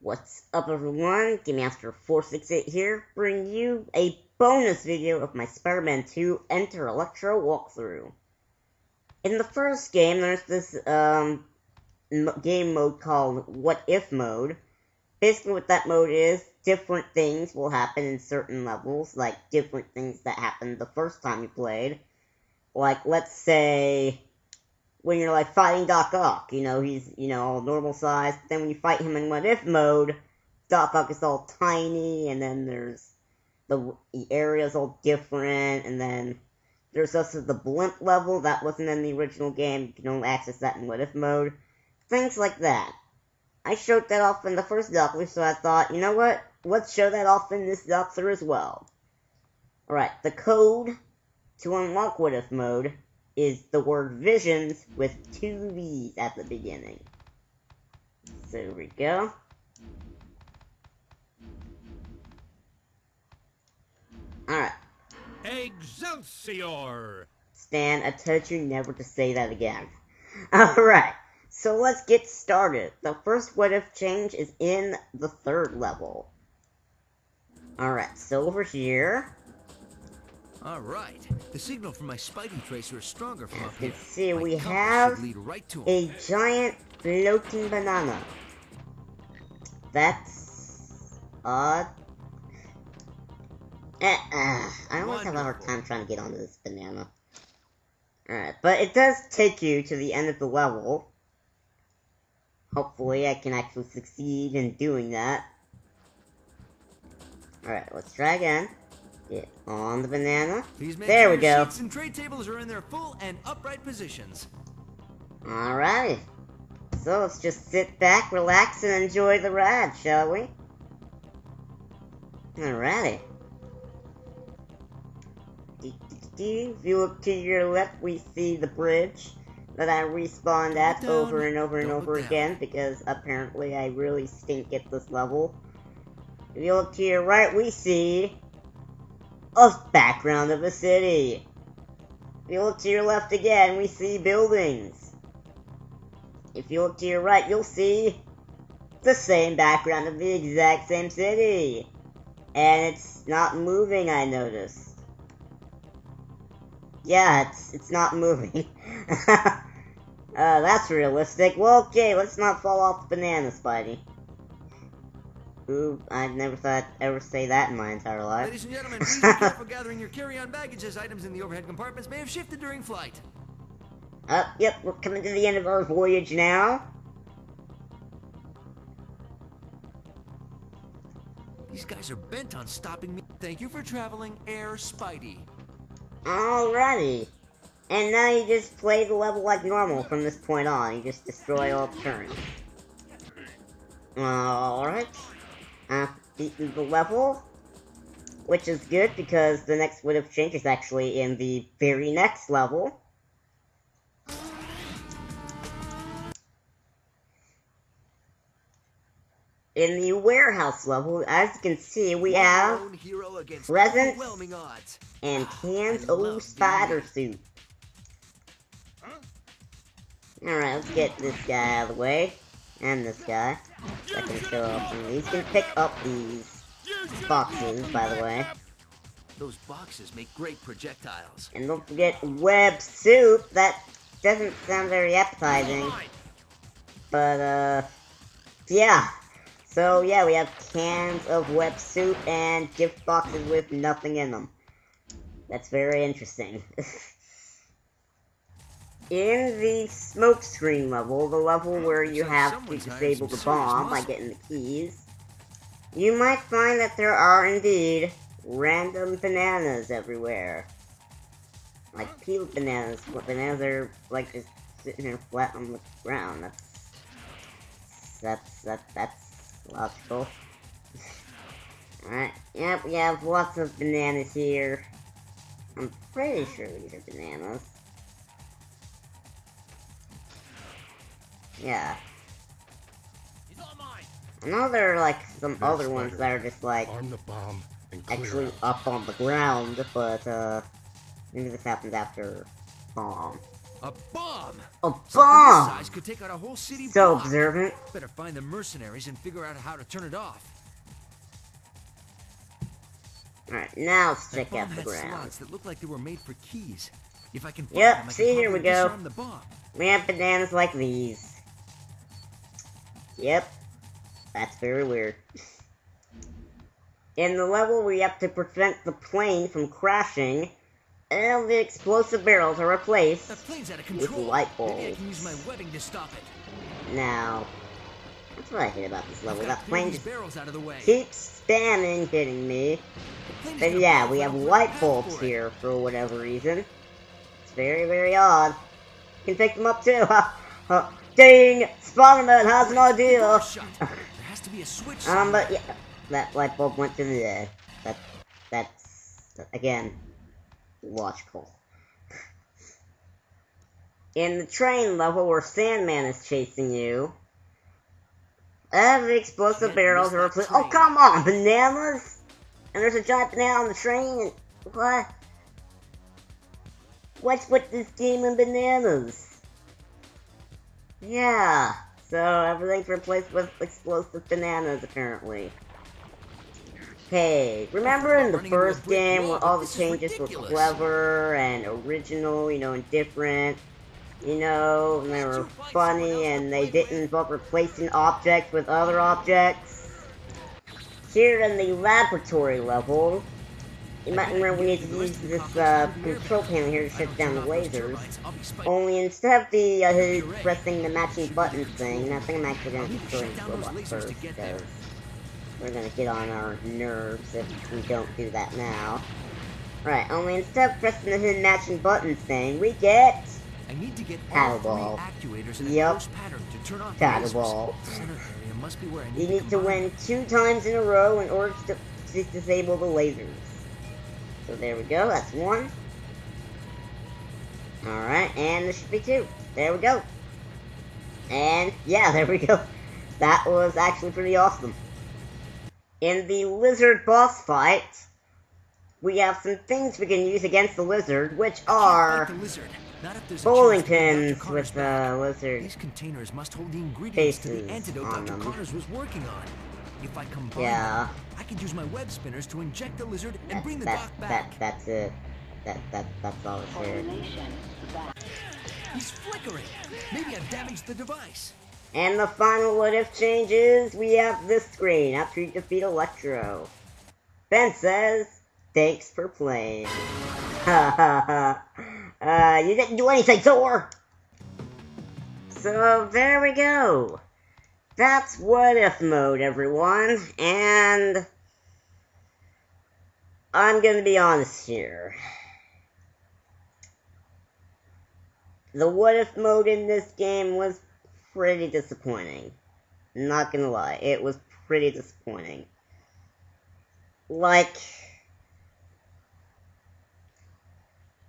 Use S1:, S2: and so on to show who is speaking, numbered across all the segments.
S1: What's up everyone, Game Master 468 here, bringing you a bonus video of my Spider-Man 2 Enter Electro walkthrough. In the first game, there's this game mode called What If mode. Basically what that mode is, different things will happen in certain levels, like different things that happened the first time you played. Like, let's say, when you're like fighting Doc Ock, he's, all normal size, but then when you fight him in What If mode, Doc Ock is all tiny, and then there's the area's all different, and then there's also the blimp level that wasn't in the original game. You can only access that in What If mode. Things like that. I showed that off in the first walkthrough, so I thought, you know what? Let's show that off in this walkthrough as well. Alright, the code to unlock What If mode is the word visions with 2 V's at the beginning. So here we go. Alright.
S2: Excelsior!
S1: Stan, I told you never to say that again. Alright, so let's get started. The first What If change is in the 3rd level. Alright, so over here.
S3: Alright, the signal from my Spidey tracer is stronger from up here.
S1: You can see
S3: My
S1: we
S3: compass
S1: have
S3: should lead right to him.
S1: a giant floating banana. That's odd. I always have a hard time trying to get onto this banana. Alright, but it does take you to the end of the level. Hopefully I can actually succeed in doing that. Alright, let's try again. Get on the banana. There we go.
S3: Seats and tray tables are in their full and upright positions.
S1: Alright. So let's just sit back, relax, and enjoy the ride, shall we? Alrighty. If you look to your left, we see the bridge that I respawned at over and over and over again, because apparently I really stink at this level. If you look to your right, we see a background of a city. If you look to your left again, we see buildings. If you look to your right, you'll see the same background of the exact same city. And it's not moving, I noticed. Yeah, it's not moving. That's realistic. Well, okay, let's not fall off the banana, Spidey. Ooh, I've never thought I'd ever say that in my entire life.
S3: Ladies and gentlemen, please be careful gathering your carry-on baggage as items in the overhead compartments may have shifted during flight.
S1: Yep, we're coming to the end of our voyage now.
S3: These guys are bent on stopping me. Thank you for traveling, Air Spidey.
S1: Alrighty. And now you just play the level like normal from this point on. You just destroy all turns. Alright. Beaten the level. Which is good because the next What If change is actually in the very next level. In the warehouse level, as you can see, we have presents and cans of spider suit. Alright, let's get this guy out of the way. And this guy. I can show up. These can pick up these boxes, by the way.
S3: Those boxes make great projectiles.
S1: And don't forget web soup. That doesn't sound very appetizing. But, yeah. So, yeah, we have cans of web soup and gift boxes with nothing in them. That's very interesting. In the smoke screen level, the level where you have to disable the bomb by getting the keys, you might find that there are indeed random bananas everywhere. Like peeled bananas. Bananas are like just sitting there flat on the ground. That's logical. Alright, yep, we have lots of bananas here. I'm pretty sure these are bananas. Yeah. I know there are like some other ones that are just like actually up on the ground, but maybe this happens after bomb.
S3: A bomb!
S1: A
S3: Something this
S1: bomb!
S3: size could take out a whole city
S1: So
S3: block.
S1: observant.
S3: Better find the mercenaries and figure out how to turn it off.
S1: Alright, now let's
S3: That
S1: check out
S3: bomb
S1: the
S3: had
S1: ground.
S3: slots that look like they were made for keys. If I can find
S1: Yep,
S3: them, I
S1: see,
S3: can
S1: here we
S3: probably
S1: go.
S3: disarm the bomb.
S1: We have bananas like these. Yep. That's very weird. In the level, we have to prevent the plane from crashing, and the explosive barrels are replaced
S3: That plane's out of
S1: with
S3: control.
S1: light
S3: Maybe I
S1: bulbs.
S3: can use my webbing to stop it.
S1: Now, that's what I hate about this level. That plane just
S3: barrels out of the way.
S1: keeps spamming hitting me. But yeah, we have light bulbs here for whatever reason. It's very, very odd. You can pick them up too. Dang! Spiderman has an idea!
S3: There has to be a switch.
S1: But yeah, that light bulb went to the dead. That's again logical. In the train level where Sandman is chasing you, the explosive barrels are replaced. Oh come on, bananas! And there's a giant banana on the train. What? What's with this game and bananas? Yeah, so everything's replaced with explosive bananas, apparently. Hey, remember in the first game where all the changes were clever and original, you know, and different? You know, and they were funny and they didn't involve replacing objects with other objects? Here in the laboratory level, you might remember we need to use this control panel here to shut down the lasers. Only instead of the pressing the matching buttons thing, I think I'm actually going to destroy this robot first, because we're going to get on our nerves if we don't do that now. Right, only instead of pressing the hidden matching buttons thing, we get
S3: I need to get
S1: paddle ball.
S3: Actuators in a
S1: Yep.
S3: close pattern to turn off
S1: Paddle
S3: lasers.
S1: ball.
S3: The center area must be where I
S1: You need to win 2 times in a row in order to disable the lasers. So there we go, that's 1. Alright, and there should be 2. There we go. And yeah, there we go. That was actually pretty awesome. In the lizard boss fight, we have some things we can use against the lizard, which are bowling pins with lizard
S3: These containers must hold the ingredients to the
S1: faces
S3: antidote
S1: on
S3: Dr.
S1: them.
S3: Connors was working on. If I combine
S1: Yeah.
S3: them, I can use my web spinners to inject the lizard and bring the doc back.
S1: That's it. That's all it's here.
S3: He's flickering. Maybe I've damaged the device.
S1: And the final what if changes, we have this screen after you defeat Electro. Ben says, thanks for playing. Ha ha ha. You didn't do anything, Thor! So, there we go. That's what if mode, everyone. And I'm gonna be honest here. The what if mode in this game was pretty disappointing. Not gonna lie, it was pretty disappointing. Like,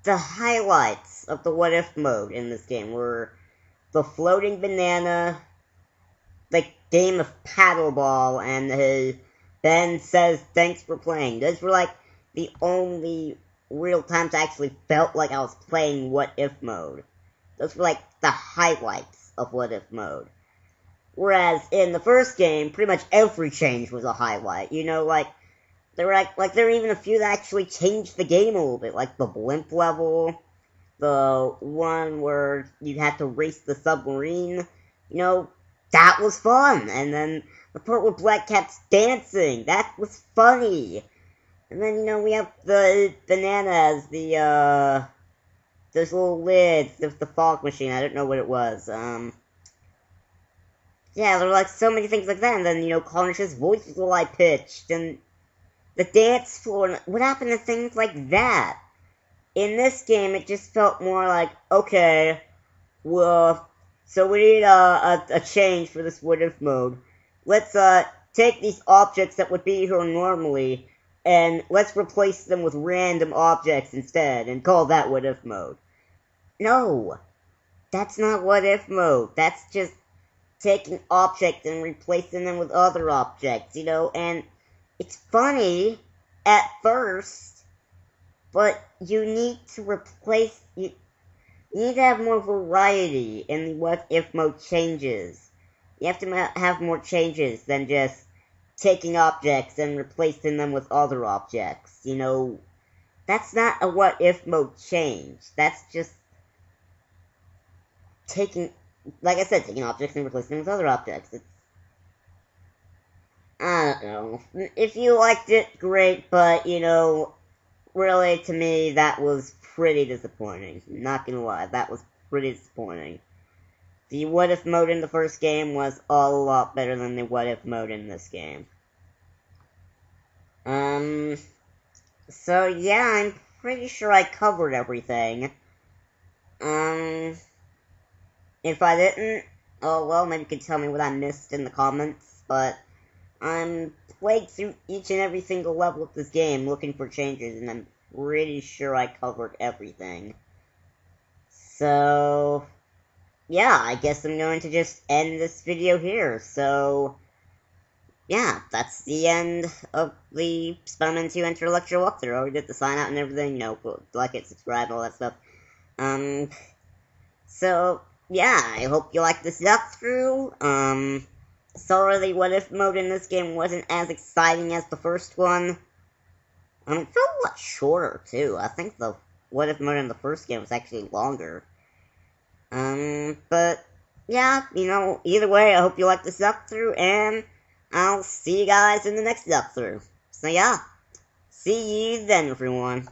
S1: the highlights of the what if mode in this game were the floating banana, the game of paddleball, and the Ben says thanks for playing. Those were like the only real times I actually felt like I was playing what if mode. Those were like the highlights of what if mode. Whereas in the first game, pretty much every change was a highlight. You know, like there were even a few that actually changed the game a little bit, like the blimp level, the one where you had to race the submarine. You know, that was fun. And then the part where Black Cat's dancing, that was funny. And then, you know, we have the bananas, those little lids, the fog machine, I don't know what it was, yeah, there were, like, so many things like that, and then, you know, Connor's voice was all high-pitched, and the dance floor, what happened to things like that? In this game, it just felt more like, okay, well, so we need a change for this what-if mode. Let's, take these objects that would be here normally, and let's replace them with random objects instead, and call that what-if mode. No! That's not what-if mode. That's just taking objects and replacing them with other objects, you know, and it's funny at first, but you need to replace... You need to have more variety in what if mode changes. You have to have more changes than just taking objects and replacing them with other objects. You know, that's not a what if mode change. That's just taking, like I said, taking objects and replacing them with other objects. I don't know. If you liked it, great, but, you know, really, to me, that was pretty disappointing. Not gonna lie, that was pretty disappointing. The what if mode in the first game was a lot better than the what if mode in this game. So yeah, I'm pretty sure I covered everything. If I didn't, oh well, maybe you could tell me what I missed in the comments, but I'm played through each and every single level of this game looking for changes, and I'm pretty sure I covered everything. So, yeah, I guess I'm going to just end this video here. So, yeah, that's the end of the Spiderman 2 Enter Electro walkthrough. I already did the sign out and everything, you know, like it, subscribe, all that stuff. So, yeah, I hope you liked this walkthrough. Sorry the what if mode in this game wasn't as exciting as the first one. It felt a lot shorter, too. I think the what if mode in the first game was actually longer. But, yeah, you know, either way, I hope you liked this walkthrough, and I'll see you guys in the next walkthrough. So, yeah, see you then, everyone.